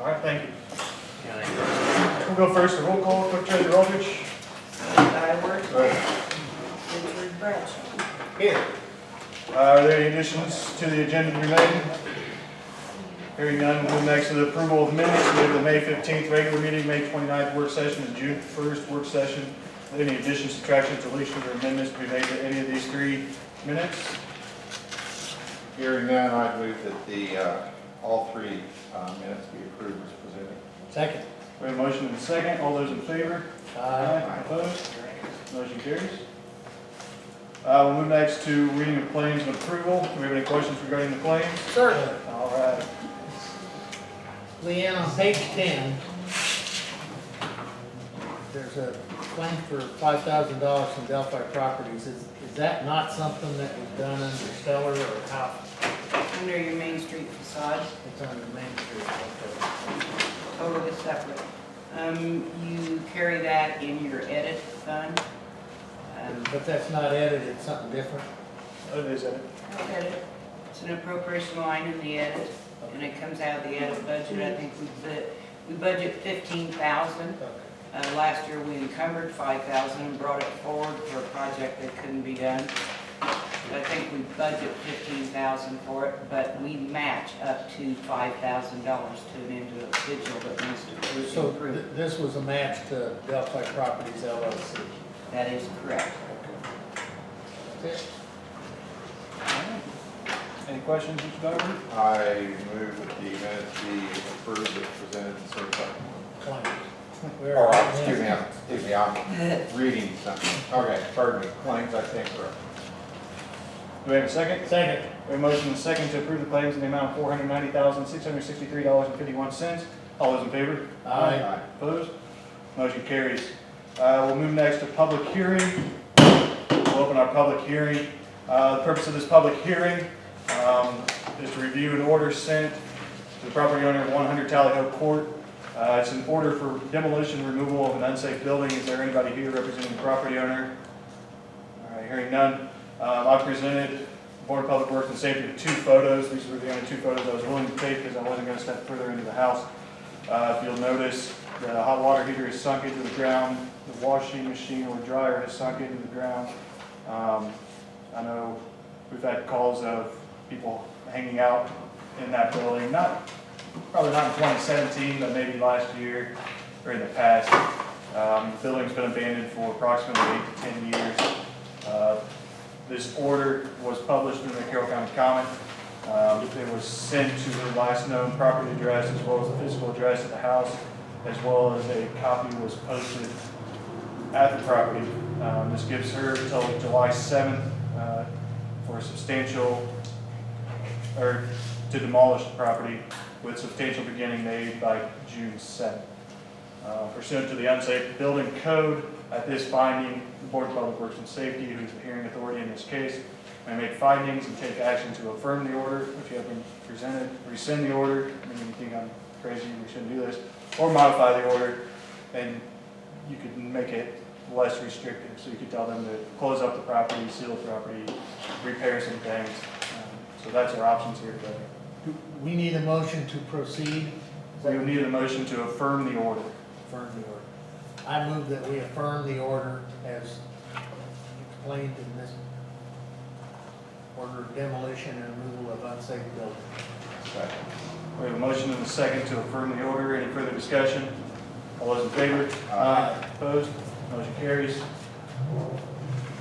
All right, thank you. We'll go first to roll call. Clerk Treasurer Aldrich. Skyward. Richard Bradshaw. Here. Are there any additions to the agenda to be made? Hearing none, we'll move next to the approval of minutes. We have the May 15th regular meeting, May 29th work session, and June 1st work session. Are there any additions, subtractions, deletions, or amendments to be made to any of these three minutes? Hearing none, I move that the, all three minutes be approved as presented. Second. We have a motion and a second. All those in favor? Aye. Opposed? Motion carries. We'll move next to reading of claims and approval. Do we have any questions regarding the claims? Certainly. All right. Leanne, on page 10, there's a claim for $5,000 from Delphi Properties. Is that not something that was done under Stellar or how? Under your Main Street facade, It's under Main Street. Okay. totally separate. You carry that in your edit fund. But that's not edit, it's something different. What is it? Edit. It's an appropriation line in the edit, and it comes out of the edit budget. I think we budget 15,000. Okay. Last year we encumbered 5,000 and brought it forward for a project that couldn't be done. I think we budget 15,000 for it, but we match up to $5,000 to an individual that needs to So improve. this was a match to Delphi Properties LLC. That is correct. That's it. Any questions, Mr. Donovan? I move that the minutes be approved as presented and certified. Claims. Excuse me, I'm reading something. Okay, pardon me, claims I think are. Do we have a second? Second. We have a motion and a second to approve the claims in the amount of $490,663.51. All those in favor? Aye. Opposed? Motion carries. We'll move next to public hearing. We'll open our public hearing. The purpose of this public hearing is to review an order sent to the property owner of 100 Tally Ho Court. It's an order for demolition removal of an unsafe building. Is there anybody here representing the property owner? All right, hearing none. I presented Board of Public Works and Safety with 2 photos. These were the only 2 photos I was willing to take because I wasn't going to step further into the house. If you'll notice, the hot water heater is sunk into the ground. The washing machine or dryer has sunk into the ground. I know we've had calls of people hanging out in that building, probably not in 2017, but maybe last year or in the past. The building's been abandoned for approximately 8 to 10 years. This order was published in the Carroll County Comet. It was sent to her last known property address as well as the physical address of the house, as well as a copy was posted at the property. This gives her until July 7th for a substantial, or to demolish the property with substantial beginning made by June 7th. Pursuant to the unsafe building code, at this finding, the Board of Public Works and Safety, who's the hearing authority in this case, may make findings and take action to affirm the order if you have been presented, rescind the order, I mean, you think I'm crazy, we shouldn't do this, or modify the order, and you could make it less restrictive. So you could tell them to close up the property, seal the property, repair some things. So that's our options here today. Do we need a motion to proceed? We would need a motion to affirm the order. Affirm the order. I move that we affirm the order as explained in this order of demolition and removal of unsafe building. We have a motion and a second to affirm the order. Any further discussion? All those in favor? Aye. Opposed? Motion carries.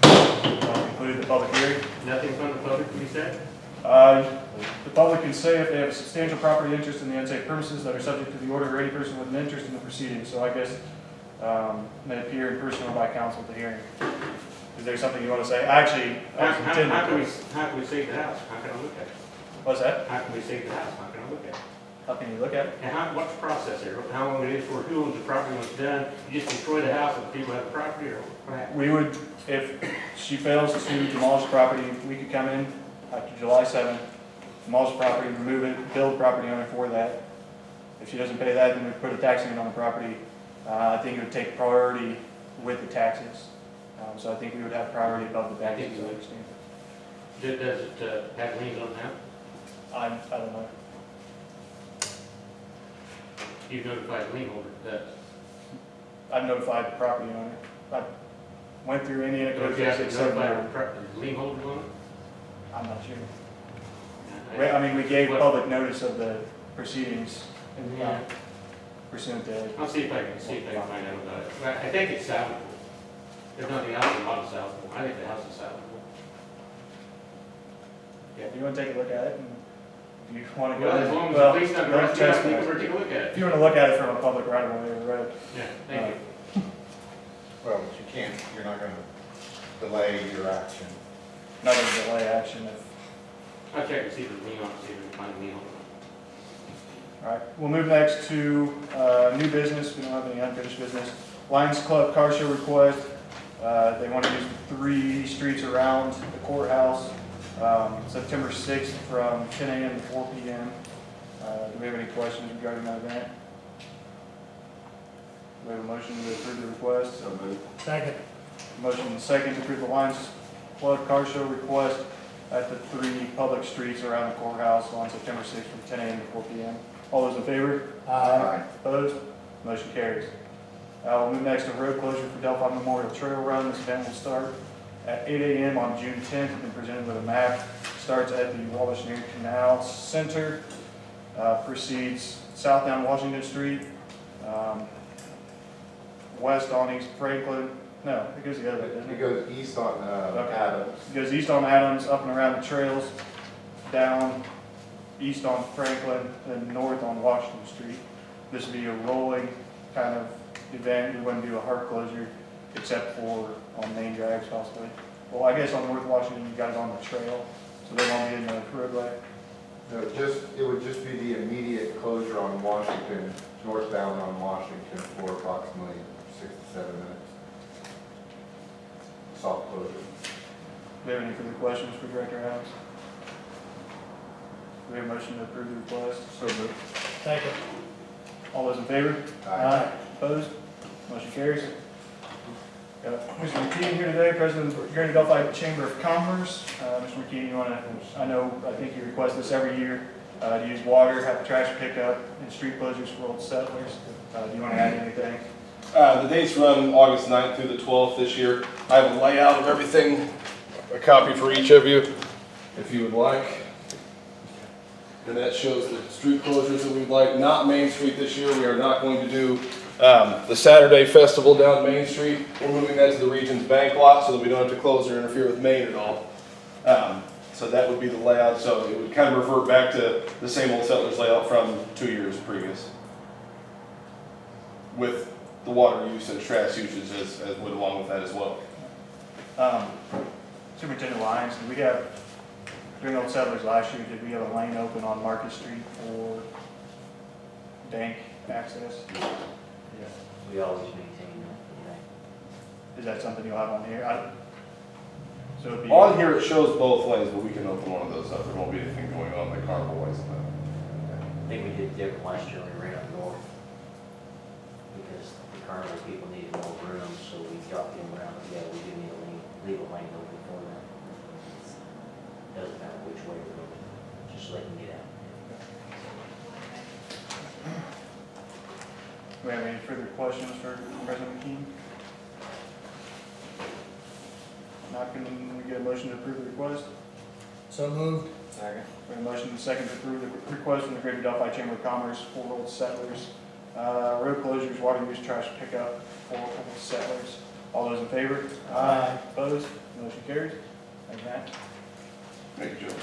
I'll conclude the public hearing. Nothing from the public to be said? The public can say if they have a substantial property interest in the unsafe premises that are subject to the order, or any person with an interest in the proceedings. So I guess may appear in person or by counsel at the hearing. Is there something you want to say? Actually, I was intending. How can we save the house? How can I look at it? What's that? How can we save the house? How can I look at it? How can you look at it? And what's the process here? How long it is for, who owns the property when it's done? You just destroy the house and the people have the property, or what happens? We would, if she fails to demolish the property, we could come in after July 7th, demolish the property, remove it, bill the property owner for that. If she doesn't pay that, then we put a tax lien on the property. I think it would take priority with the taxes. So I think we would have priority above the taxes, I understand. Does it have liens on that? I don't know. You notified the lien holder that, I've notified the property owner. I went through Indiana don't Code you have to 679. notify the lien holder on it? I'm not sure. I mean, we gave public notice of the proceedings Yeah. pursuant to. I'll see if I can find out about it. But I think it's salvageable. If nothing else, the lot is salvageable. I think the house is salvageable. Yeah, if you want to take a look at it, and if you want to go. Well, as long as well, the police not don't arrest me, I'll take trespass. over and take a look at If it. you want to look at it from a public right of way or road. Yeah, thank you. Well, but you can't, you're not gonna delay your action. Not going to delay action if. I'll check and see if there's lien on it, see if we can find a lien holder. All right, we'll move next to new business. We don't have any unfinished business. Lions Club car show request. They want to use 3 streets around the courthouse, September 6th from 10 a.m. to 4 p.m. Do we have any questions regarding that event? Do we have a motion to approve the request? So moved. Second. Motion and second to approve the Lions Club car show request at the 3 public streets around the courthouse on September 6th from 10 a.m. to 4 p.m. All those in favor? Aye. Opposed? Motion carries. We'll move next to road closure for Delphi Memorial Trail Run. This event will start at 8 a.m. on June 10th and presented with a map. Starts at the Wabash Near Canal Center, proceeds south down Washington Street, west on East Franklin. No, it goes the other way, doesn't It it? goes east on Okay. Adams. It goes east on Adams, up and around the trails, down east on Franklin, and north on Washington Street. This would be a rolling kind of event. We wouldn't do a hard closure except for on main drags possibly. Well, I guess on North Washington, you guys on the trail, so they won't be in the roadway. No, it would just be the immediate closure on Washington, northbound on Washington for approximately 6 to 7 minutes. Soft closure. Do we have any further questions for Director Adams? Do we have a motion to approve the request? So moved. Second. All those in favor? Aye. Opposed? Motion carries. Got Mr. McKean here today, President of the Greater Delphi Chamber of Commerce. Mr. McKean, you want to, I think you request this every year, to use water, have trash pickup, and street closures for old settlers. Do you want to add anything? The dates run August 9th through the 12th this year. I have a layout of everything, a copy for each of you, if you would like. And that shows the street closures that we'd like. Not Main Street this year. We are not going to do the Saturday festival down Main Street. We're moving that to the Regions Bank lot so that we don't have to close or interfere with Main at all. So that would be the layout. So it would kind of revert back to the same old settlers layout from 2 years previous, with the water use and trash usage as went along with that as well. Superintendent Lyons, did we have, during Old Settlers last year, did we have a lane open on Market Street for bank access? We always maintain that, Is that something you'll have on here? So it'd be. On here it shows both lanes, but we can open one of those up. There won't be anything going on like carnival wise on that. I think we did different last year, we ran up north. Because the carnival people needed more room, so we got them around, yeah, we do need a lane, leave a lane open for them. Doesn't matter which way we're going, just let them get out. Do we have any further questions for President McKean? Not, can we get a motion to approve the request? So moved. Second. We have a motion and a second to approve the request from the Greater Delphi Chamber of Commerce for Old Settlers. Road closures, water use, trash pickup for Old Settlers. All those in favor? Aye. Opposed? Motion carries. Thank you, Matt. Thank you, Joe.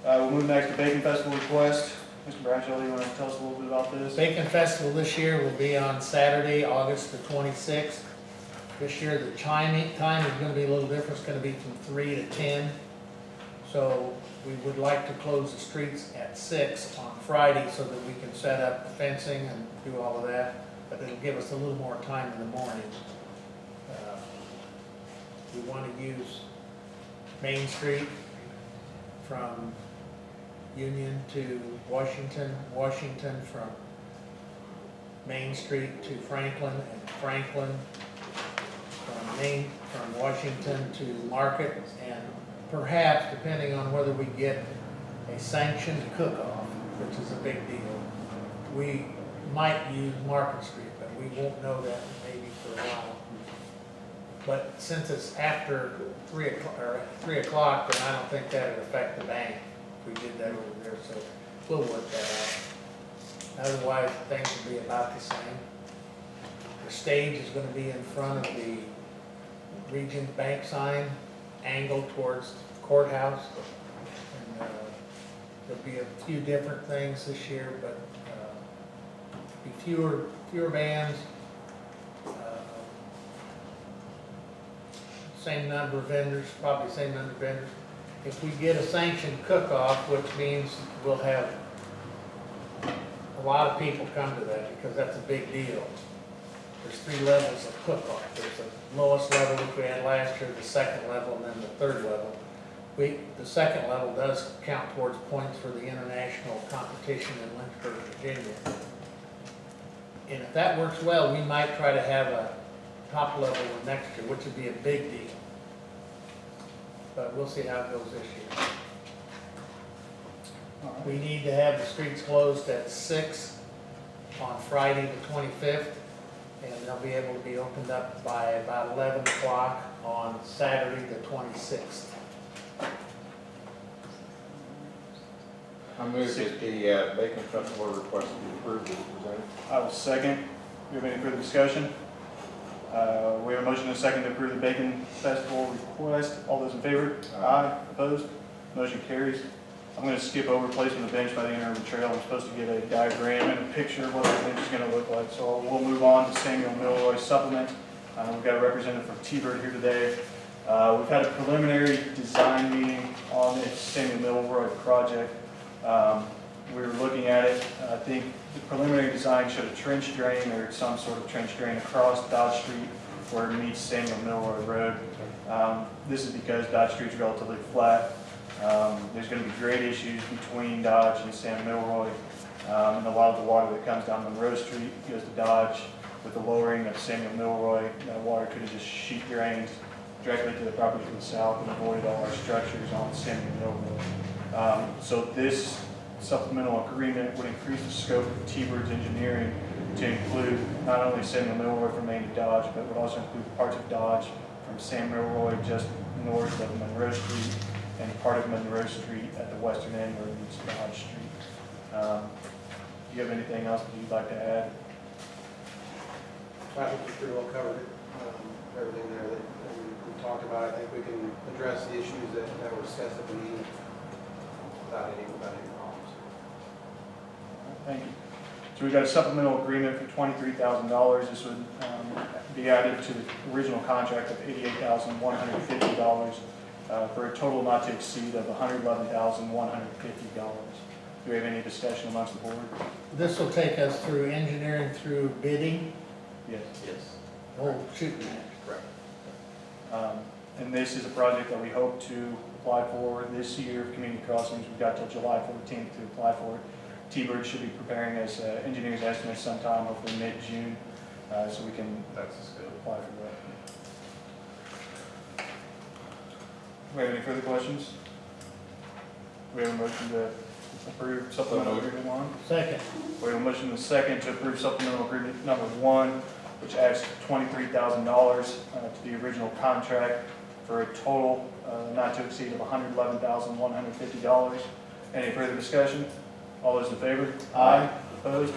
We'll move next to Bacon Festival request. Mr. Bradshaw, you want to tell us a little bit about this? Bacon Festival this year will be on Saturday, August the 26th. This year, the time is going to be a little different. It's going to be from 3 to 10. So we would like to close the streets at 6 on Friday so that we can set up the fencing and do all of that. But it'll give us a little more time in the morning. We want to use Main Street from Union to Washington, Washington from Main Street to Franklin, and Franklin from Washington to Market, and perhaps, depending on whether we get a sanctioned cook-off, which is a big deal, we might use Market Street, but we won't know that maybe for a while. But since it's after 3 o'clock, then I don't think that would affect the bank if we did that over there, so we'll work that out. Otherwise, things will be about the same. The stage is gonna be in front of the Regions Bank sign, angled towards the courthouse. And there'll be a few different things this year, but be fewer bands, same number of vendors, probably same number of vendors. If we get a sanctioned cook-off, which means we'll have a lot of people come to that, because that's a big deal. There's 3 levels of cook-off. There's the lowest level, which we had last year, the second level, and then the third level. The second level does count towards points for the international competition in Lynchburg, Virginia. And if that works well, we might try to have a top level next year, which would be a big deal. But we'll see how it goes this year. All right. We need to have the streets closed at 6 on Friday the 25th, and they'll be able to be opened up by about 11 o'clock on Saturday the 26th. I move that the Bacon Festival request be approved as presented. I will second. Do we have any further discussion? We have a motion and a second to approve the Bacon Festival request. All those in favor? Aye. Opposed? Motion carries. I'm going to skip over placement of the bench by the interim trail. I'm supposed to get a diagram and a picture of what the bench is going to look like. So we'll move on to Samuel Milroy supplement. We've got a representative from T-Bird here today. We've had a preliminary design meeting on the Samuel Milroy project. We were looking at it. I think the preliminary design showed a trench drain or some sort of trench drain across Dodge Street where it meets Samuel Milroy Road. This is because Dodge Street's relatively flat. There's going to be grade issues between Dodge and Sam Milroy, and a lot of the water that comes down Monroe Street goes to Dodge. With the lowering of Samuel Milroy, that water could have just sheet drained directly to the property to the south and avoided all our structures on Samuel Milroy. So this supplemental agreement would increase the scope of T-Bird's engineering to include not only Samuel Milroy from Main to Dodge, but would also include parts of Dodge from Sam Milroy just north of Monroe Street and part of Monroe Street at the western end where it meets Dodge Street. Do you have anything else that you'd like to add? I think we pretty well covered it, everything there that we talked about. I think we can address the issues that were discussed at the meeting without any problems. Thank you. So we've got a supplemental agreement for $23,000. This would be added to the original contract of $88,150 for a total not to exceed of $111,150. Do we have any discussion amongst the board? This will take us through engineering, through bidding. Yes. Yes. Oh, shoot. Correct. And this is a project that we hope to apply for this year. Community Crossings, we've got till July 14th to apply for it. T-Bird should be preparing us engineer's estimates sometime, hopefully mid-June, so we can apply for that. Do we have any further questions? We have a motion to approve supplemental agreement 1. Second. We have a motion and a second to approve supplemental agreement number 1, which adds $23,000 to the original contract for a total not to exceed of $111,150. Any further discussion? All those in favor? Aye. Opposed?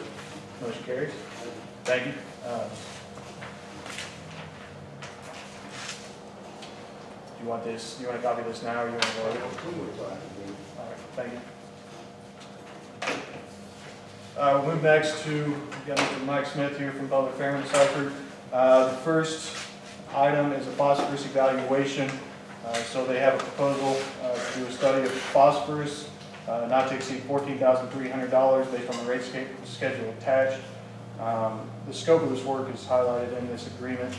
Motion carries. Thank you. Do you want this? Do you want to copy this now, or you want to go over it? All right. Thank you. We'll move next to, we've got Mr. Mike Smith here from Public Fairman Cypher. The first item is a phosphorus evaluation. So they have a proposal to do a study of phosphorus, not to exceed $14,300 based on the rate schedule attached. The scope of this work is highlighted in this agreement.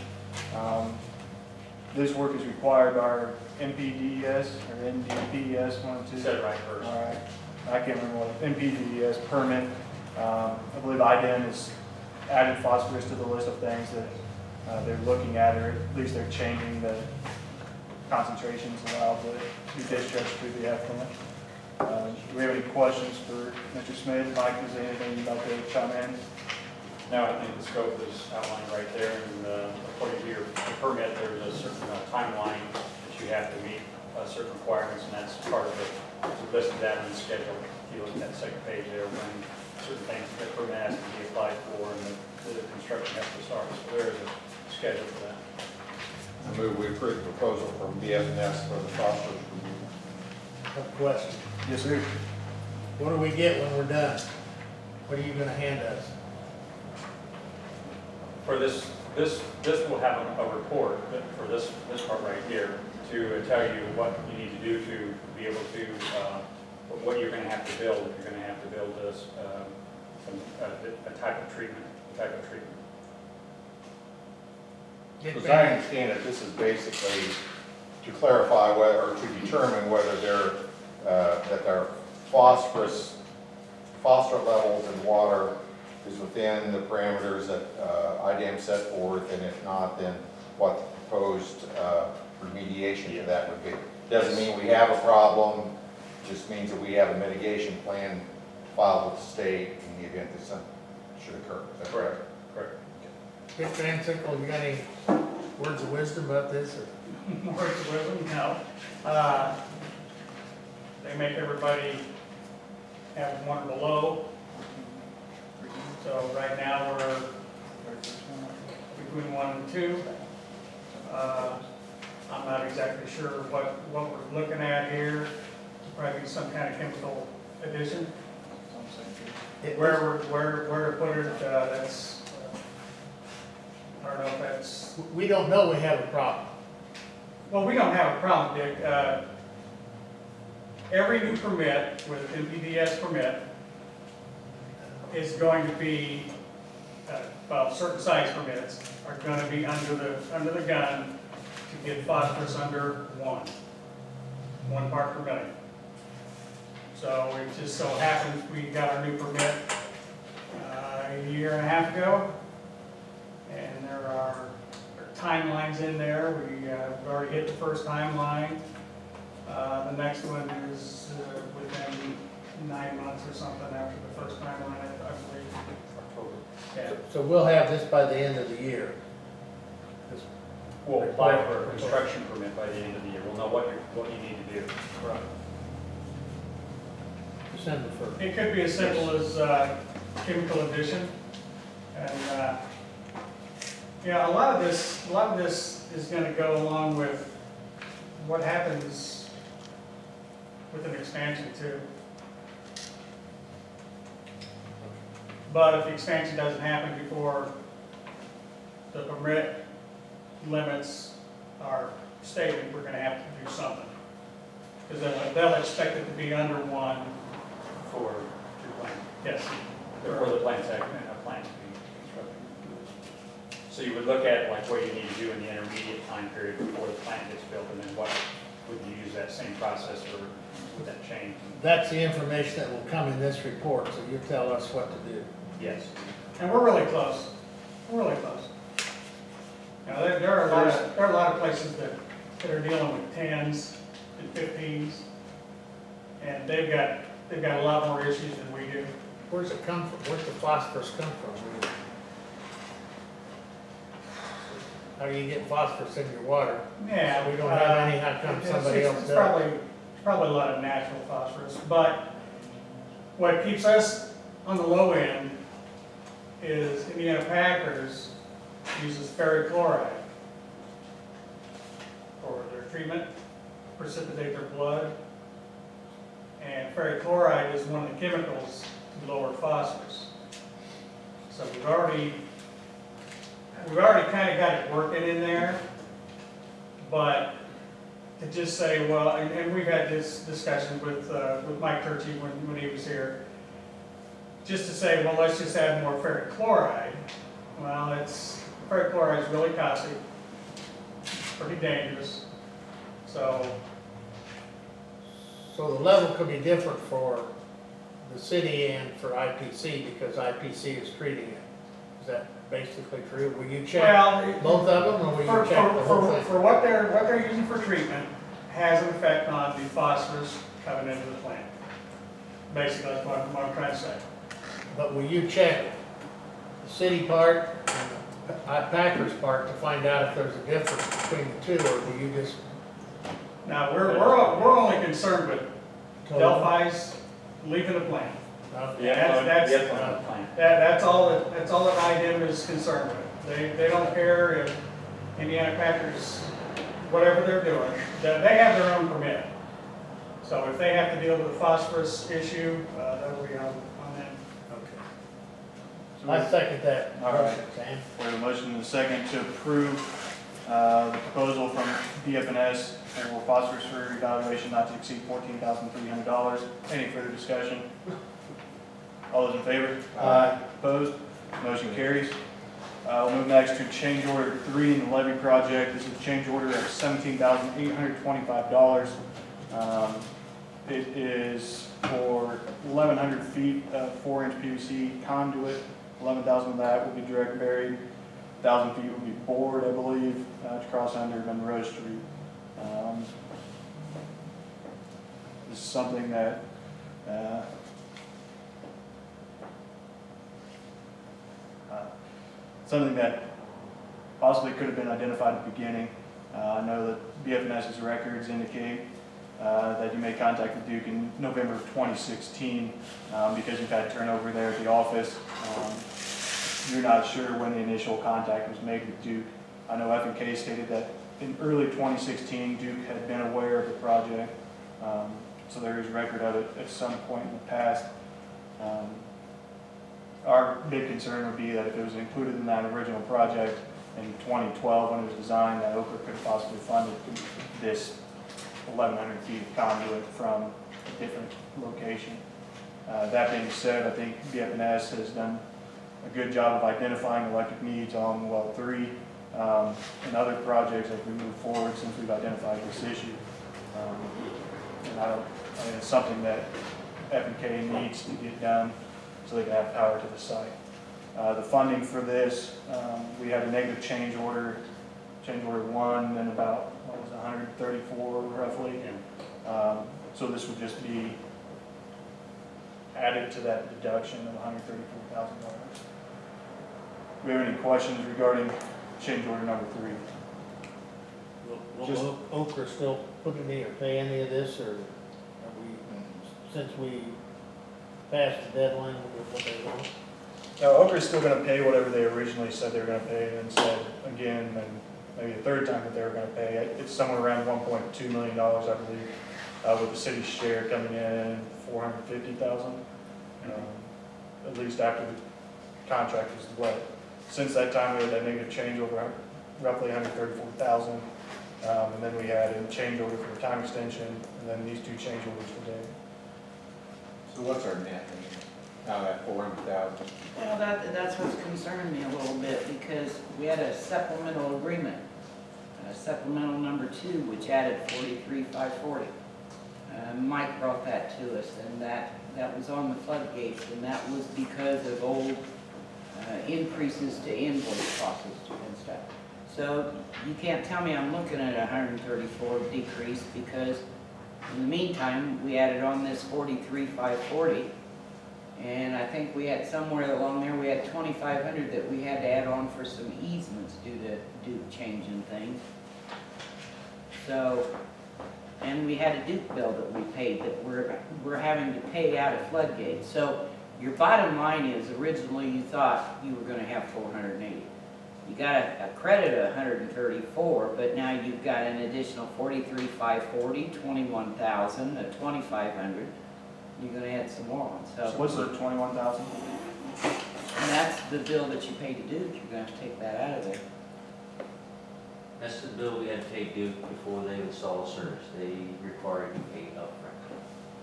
This work is required by our NPDES or NDPES, one of two. Said it right first. All right. I can't remember what NPDES permit. I believe IDEM has added phosphorus to the list of things that they're looking at, or at least they're changing the concentrations allowed to be discharged through the effluent. Do we have any questions for Mr. Smith? Mike, is there anything you'd like to chime in? No, I think the scope is outlined right there, and according to your permit, there's a certain timeline that you have to meet, certain requirements, and that's part of it. It's listed that in the schedule. If you look at that second page there, when certain things, the permit has to be applied for, and the construction has to start. So there is a schedule for that. I move we approve the proposal from BS&S for the phosphorus removal. A question. Yes, sir. What do we get when we're done? What are you gonna hand us? For this will have a report, but for this part right here, to tell you what you need to do to be able to, what you're gonna have to build, if you're gonna have to build this, a type of treatment. As I understand it, this is basically to clarify whether, or to determine whether that their phosphorus levels in water is within the parameters that IDAM set forth, and if not, then what the proposed remediation to that would be. Doesn't mean we have a problem, just means that we have a mitigation plan filed with the state in the event that something should occur. Is that correct? Correct. Dick Van Sickle, you got any words of wisdom about this? Or? Words of wisdom, no. They make everybody have one below. So right now we're between 1 and 2. I'm not exactly sure what we're looking at here. Probably some kind of chemical addition. Where to put it, that's, I don't know if that's. We don't know we have a problem. Well, we don't have a problem, Dick. Every new permit with an NPDES permit is going to be, well, certain size permits are going to be under the gun to get phosphorus under 1 part per million. So it just so happens we got our new permit a year and a half ago, and there are timelines in there. We've already hit the first timeline. The next one is within 9 months or something after the first timeline, I believe. October. Yeah. So we'll have this by the end of the year. This- We'll apply for a construction permit by the end of the year. We'll know what you need to do. Right. December 1st. It could be as simple as chemical addition, and yeah, a lot of this is going to go along with what happens with an expansion too. But if the expansion doesn't happen before the permit limits are stated, we're going to have to do something, because they'll expect it to be under 1. For your plan. Yes. Before the plan's actually, plan to be constructed. So you would look at like what you need to do in the intermediate time period before the plant gets built, and then what, would you use that same process, or would that change? That's the information that will come in this report, so you tell us what to do. Yes. And we're really close. We're really close. You know, there are a lot of places that are dealing with 10s and 15s, and they've got a lot more issues than we do. Where's it come from? Where's the phosphorus come from? How do you get phosphorus in your water? Yeah. We don't have any, how come somebody else It's does? probably a lot of natural phosphorus, but what keeps us on the low end is Indiana Packers uses ferric chloride for their treatment, precipitate their blood. And ferric chloride is one of the chemicals to lower phosphorus. So we've already kind of got it working in there, but to just say, well, and we've had this discussion with Mike Turchie when he was here, just to say, well, let's just add more ferric chloride. Well, ferric chloride is really toxic, pretty dangerous. So So the level could be different for the city and for IPC because IPC is treating it. Is that basically true? Will you check both of them, or will you check the whole thing? For what they're using for treatment has an effect on the phosphorus coming into the plant. Basically, that's what I'm trying to say. But will you check the city part and Packers part to find out if there's a difference between the two, or do you just? Now, we're only concerned with Delphi's leaving the plant. That's all that IDM is concerned with. They don't care if Indiana Packers, whatever they're doing, they have their own permit. So if they have to deal with the phosphorus issue, that'll be on them. Okay. I second that. All right. motion, Sam. We have a motion and a second to approve the proposal from BFNS for phosphorus for evaluation not to exceed $14,300. Any further discussion? All those in favor? Aye. Opposed? Motion carries. We'll move next to change order 3 in the levy project. This is a change order of $17,825. It is for 1,100 feet of 4-inch PVC conduit. 11,000 of that will be direct buried. 1,000 feet will be bored, I believe, to cross under Monroe Street. This is something that possibly could have been identified at the beginning. I know that BFNS's records indicate that you made contact with Duke in November of 2016 because you've had turnover there at the office. You're not sure when the initial contact was made with Duke. I know F&K stated that in early 2016, Duke had been aware of the project, so there is record of it at some point in the past. Our big concern would be that if it was included in that original project in 2012 when it was designed, that Okra could have possibly funded this 1,100 feet of conduit from a different location. That being said, I think BFNS has done a good job of identifying electric needs on well 3 and other projects as we move forward since we've identified this issue. And I mean, it's something that F&K needs to get done so they can have power to the site. The funding for this, we had a negative change order 1, and about, what was it, 134 roughly. So this would just be added to that deduction of $134,000. Do we have any questions regarding change order number 3? Will Okra still put any or pay any of this, or are we, since we passed the deadline with what they want? Now, Okra's still going to pay whatever they originally said they were going to pay, and then said again, and maybe a third time that they were going to pay. It's somewhere around $1.2 million, I believe, with the city's share coming in $450,000, at least after the contract was let. Since that time, we had that negative change over roughly $134,000, and then we had a change order for a time extension, and then these 2 change orders today. So what's our net out of that 400,000? Well, that's what's concerned me a little bit, because we had a supplemental agreement, supplemental number 2, which added $43,540. Mike brought that to us, and that was on the floodgates, and that was because of old increases to invoice costs and stuff. So you can't tell me I'm looking at a 134 decrease, because in the meantime, we added on this $43,540. And I think we had somewhere along there, we had $2,500 that we had to add on for some easements due to changing things. So, and we had a Duke bill that we paid that we're having to pay out of floodgates. So your bottom line is, originally you thought you were going to have 480. You got a credit of 134, but now you've got an additional 43,540, 21,000, a 2,500. You're going to add some more on. So what's the 21,000? And that's the bill that you pay to Duke. You're going to have to take that out of there. That's the bill we had to pay Duke before they install a service. They require you to pay upfront.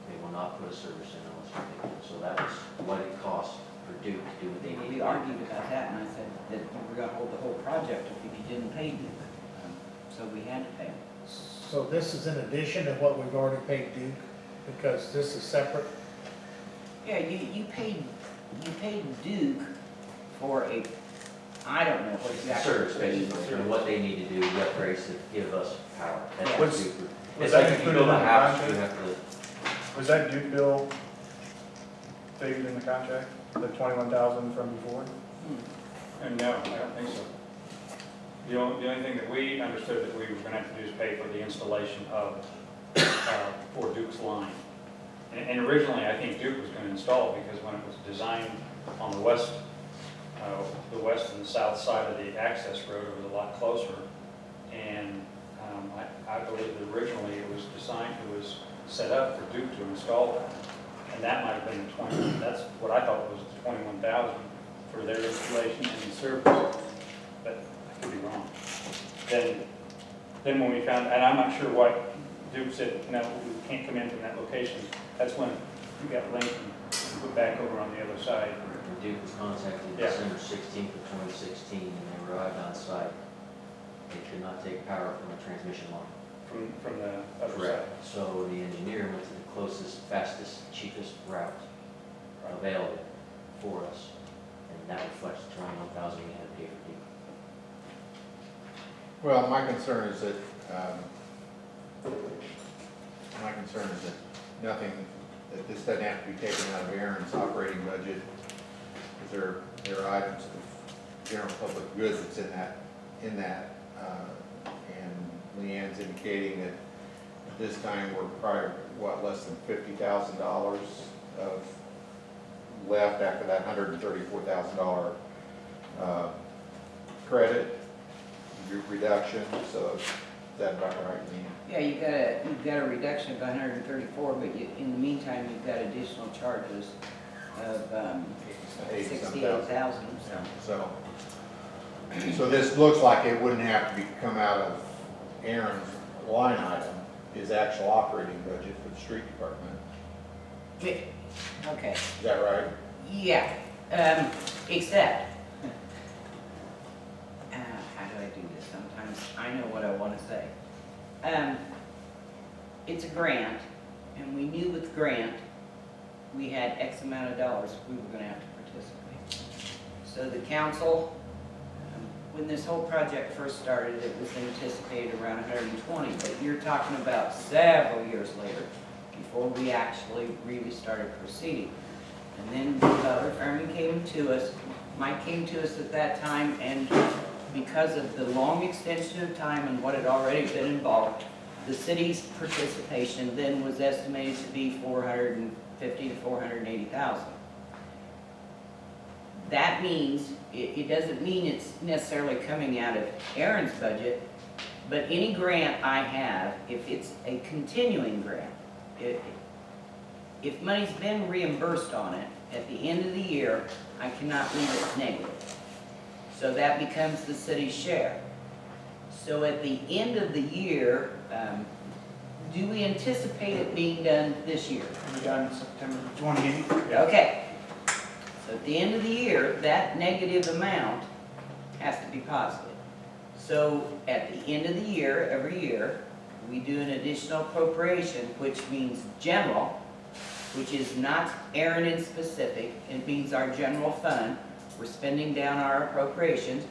They will not put a service in unless you pay. So that was what it cost for Duke to do what they We needed. argued about that, and I said that we were going to hold the whole project if you didn't pay Duke. So we had to pay. So this is in addition to what we've already paid Duke, because this is separate? Yeah, you paid Duke for a, I don't know what exactly. Service, basically, and what they need to do, the upgrades to give us power. That's Yeah. what Was- Duke would- was It's that like if you included build a in the house, you contract? have to, Was that Duke bill figured in the contract, the 21,000 from before? No, I don't think so. The only thing that we understood that we were gonna have to do is pay for the installation of, for Duke's line. And originally, I think Duke was gonna install it because when it was designed on the west and the south side of the access road, it was a lot closer. And I believe that originally it was set up for Duke to install that. And that might have been 20, that's what I thought was 21,000 for their installation and service. But I could be wrong. Then when we found, and I'm not sure what Duke said, no, we can't come in from that location. That's when we got linked and put back over on the other side. Duke was contacted Yeah. December 16th of 2016, and they arrived on site. They could not take power from a transmission line. From the other side. So the engineer went to the closest, fastest, cheapest route available for us, and that reflects the 21,000 we had to pay for Duke. Well, my concern is that, nothing, that this doesn't have to be taken out of Aaron's operating budget, because there are items of general public goods that's in that, and Leanne's indicating that at this time, we're probably, less than $50,000 of left after that $134,000 credit reduction, so is that about right, Leanne? Yeah, you've got a reduction of 134, but in the meantime, you've got additional charges of 68,000. So this looks like it wouldn't have to come out of Aaron's line item, his actual operating budget for the street department. Okay, Is that right? yeah, except, how do I do this? Sometimes I know what I want to say. It's a grant, and we knew with the grant, we had X amount of dollars we were going to have to participate. So the council, when this whole project first started, it was anticipated around 120, but you're talking about several years later before we actually really started proceeding. And then Butler Fairman came to us, Mike came to us at that time, and because of the long extension of time and what had already been involved, the city's participation then was estimated to be $450,000 to $480,000. That means, it doesn't mean it's necessarily coming out of Aaron's budget, but any grant I have, if it's a continuing grant, if money's been reimbursed on it, at the end of the year, I cannot leave it negative. So that becomes the city's share. So at the end of the year, do we anticipate it being done this year? We're done September 28th. Okay. So at the end of the year, that negative amount has to be positive. So at the end of the year, every year, we do an additional appropriation, which means general, which is not Aaron in specific. It means our general fund. We're spending down our appropriations.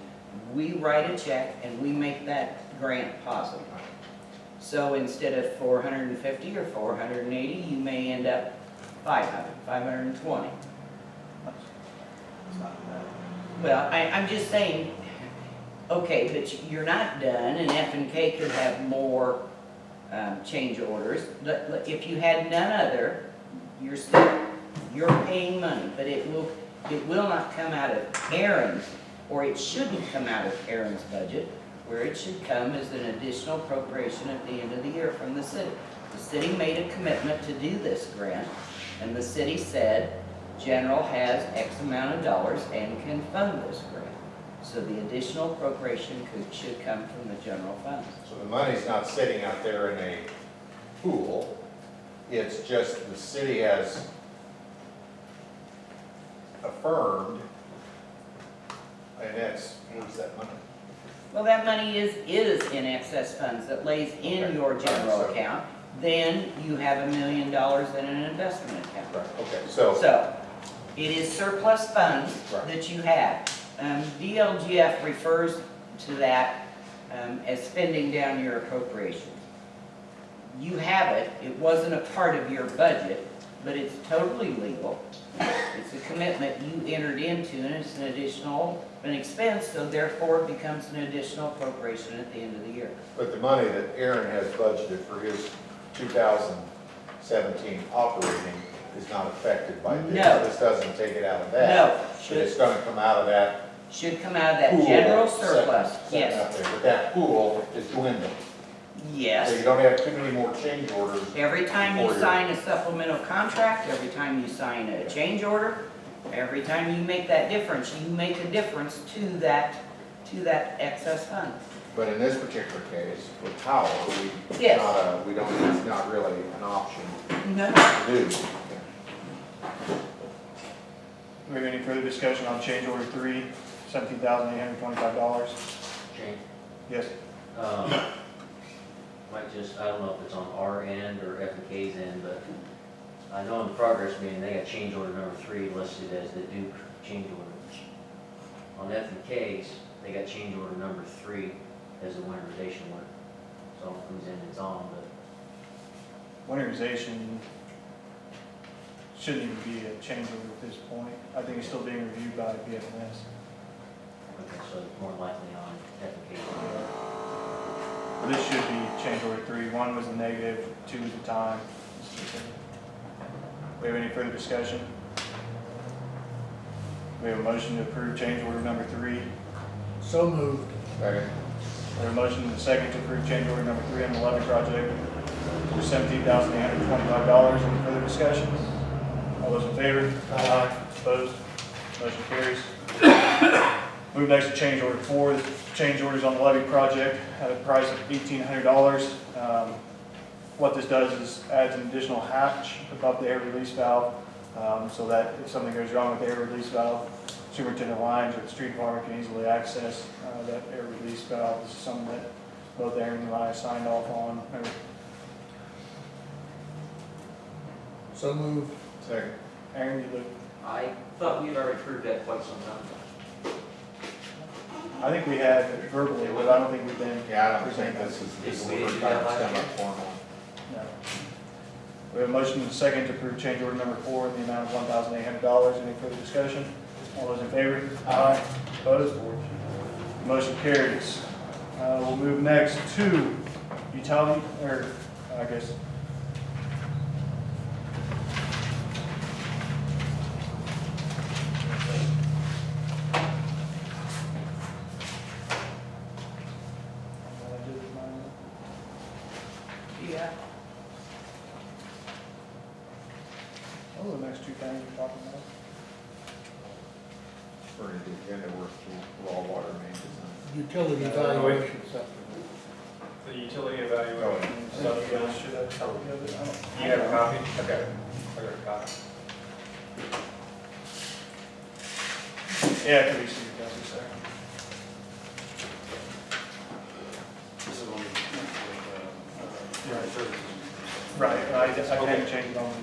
We write a check and we make that grant positive. So instead of 450 or 480, you may end up 500, 520. Well, I'm just saying, okay, but you're not done, and F&K could have more change orders. If you had none other, you're paying money, but it will not come out of Aaron's, or it shouldn't come out of Aaron's budget, where it should come as an additional appropriation at the end of the year from the city. The city made a commitment to do this grant, and the city said, General has X amount of dollars and can fund this grant. So the additional appropriation should come from the general fund. So the money's not sitting out there in a pool, it's just the city has affirmed, and that's, where's that money? Well, that money is in excess funds that lays in Okay. your general So- account. Then you have $1 million in an investment account. Right, okay, so, So, it is surplus funds Right. that you have. DLGF refers to that as spending down your appropriations. You have it, it wasn't a part of your budget, but it's totally legal. It's a commitment you entered into, and it's an expense, so therefore it becomes an additional appropriation at the end of the year. But the money that Aaron has budgeted for his 2017 operating is not affected by this. No. This doesn't take it out of that. No, But it's gonna come out of that should come out of that pool. general sitting- surplus, sitting yes, up there. But that pool is dwindling. So you yes. don't have too many more change orders. Every time you For you. sign a supplemental contract, every time you sign a change order, every time you make that difference, you make a difference to that excess fund. But in this particular case, with power, Yes. it's not really an option No. to do. Do we have any further discussion on change order 3, $17,825? Shane, Yes. might just, I don't know if it's on our end or F and K's end, but I know in the progress meeting, they got change order number 3 listed as the Duke change order. On F and K's, they got change order number 3 as the winterization work. So whose end it's on, but Winterization shouldn't even be a change order at this point. I think it's still being reviewed by BFNS. okay, so it's more likely on F and K's. But this should be change order 3. 1 was the negative, 2 was the time. We have any further discussion? We have a motion to approve change order number 3. So moved. Second. We have a motion and a second to approve change order number 3 on the levy project for $17,825. Any further discussion? All those in favor? Aye. Opposed? Motion carries. Move next to change order 4. The change orders on the levy project at a price of $1,800. What this does is adds an additional hatch above the air release valve, so that if something goes wrong with the air release valve, superintendent Lyons or the street department can easily access that air release valve. This is something that both Aaron and I signed off on. So moved. Second. Aaron, you look, I thought we'd already approved that quite some time ago. I think we had verbally, but I don't think we've been. Yeah, I don't think this is the If we didn't first do time that it's last come year. up formally. No. We have a motion and a second to approve change order number 4 in the amount of $1,800. Any further discussion? All those in favor? Aye. Opposed? Motion carries. We'll move next to utility, or I guess. Yeah. What are the next two things we're talking about? For the agenda, we're all water main design. Utility valuation. The utility evaluation. So you guys should have a copy of it. I don't- You have a copy? Okay. I got a copy. Yeah, could we see you guys a second? This is one with, Right, I can't change it on.